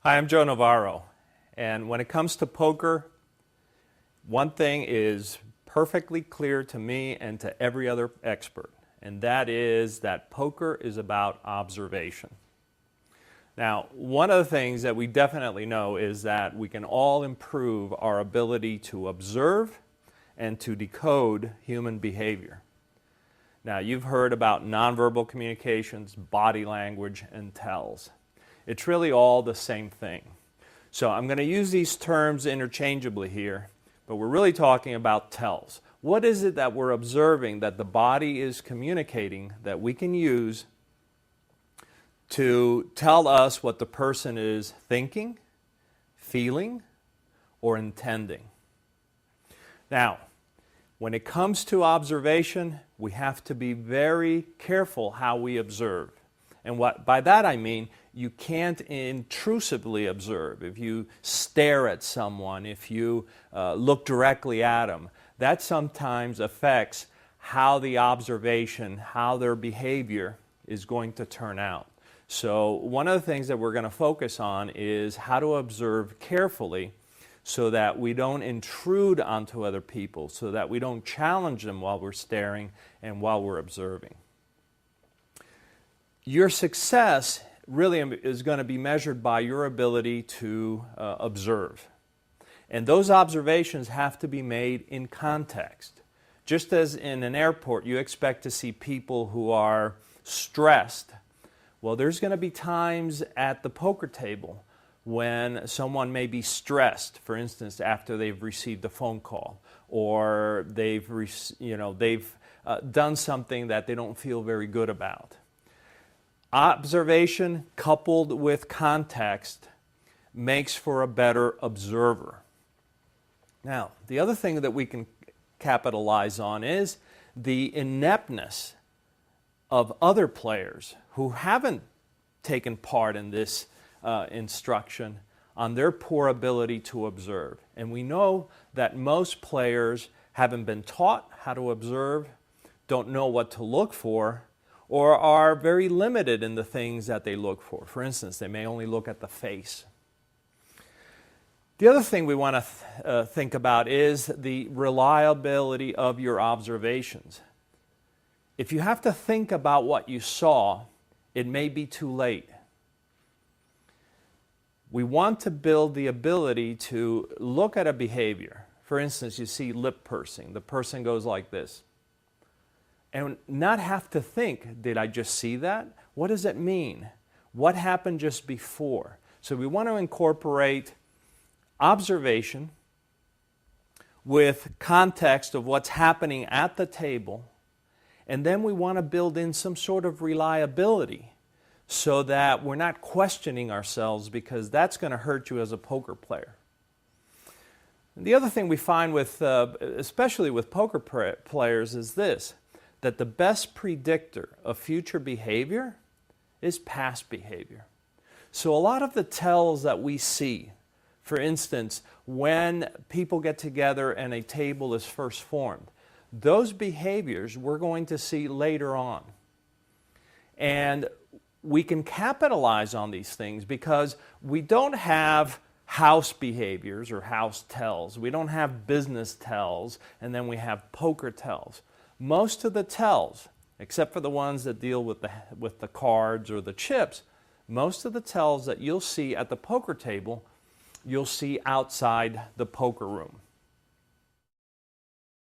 Hi, I'm Joe Navarro, and when it comes to poker, one thing is perfectly clear to me and to every other expert, and that is that poker is about observation. Now, one of the things that we definitely know is that we can all improve our ability to observe and to decode human behavior. Now, you've heard about nonverbal communications, body language, and tells. It's really all the same thing. So I'm going to use these terms interchangeably here, but we're really talking about tells. What is it that we're observing that the body is communicating that we can use to tell us what the person is thinking, feeling, or intending? Now, when it comes to observation, we have to be very careful how we observe. And by that I mean, you can't intrusively observe. If you stare at someone, if you look directly at them, that sometimes affects how the observation, how their behavior is going to turn out. So one of the things that we're going to focus on is how to observe carefully so that we don't intrude onto other people, so that we don't challenge them while we're staring and while we're observing. Your success really is going to be measured by your ability to observe. And those observations have to be made in context. Just as in an airport you expect to see people who are stressed, well, there's going to be times at the poker table when someone may be stressed, for instance, after they've received a phone call, or they've done something that they don't feel very good about. Observation coupled with context makes for a better observer. Now, the other thing that we can capitalize on is the ineptness of other players who haven't taken part in this instruction on their poor ability to observe. And we know that most players haven't been taught how to observe, don't know what to look for, or are very limited in the things that they look for. For instance, they may only look at the face. The other thing we want to think about is the reliability of your observations. If you have to think about what you saw, it may be too late. We want to build the ability to look at a behavior. For instance, you see lip pursing. The person goes like this. And not have to think, did I just see that? What does it mean? What happened just before? So we want to incorporate observation with context of what's happening at the table, and then we want to build in some sort of reliability so that we're not questioning ourselves, because that's going to hurt you as a poker player. And the other thing we find with, especially with poker players, is this, that the best predictor of future behavior is past behavior. So a lot of the tells that we see, for instance, when people get together and a table is first formed, those behaviors we're going to see later on. And we can capitalize on these things because we don't have house behaviors or house tells. We don't have business tells, and then we have poker tells. Most of the tells, except for the ones that deal with the cards or the chips, most of the tells that you'll see at the poker table, you'll see outside the poker room.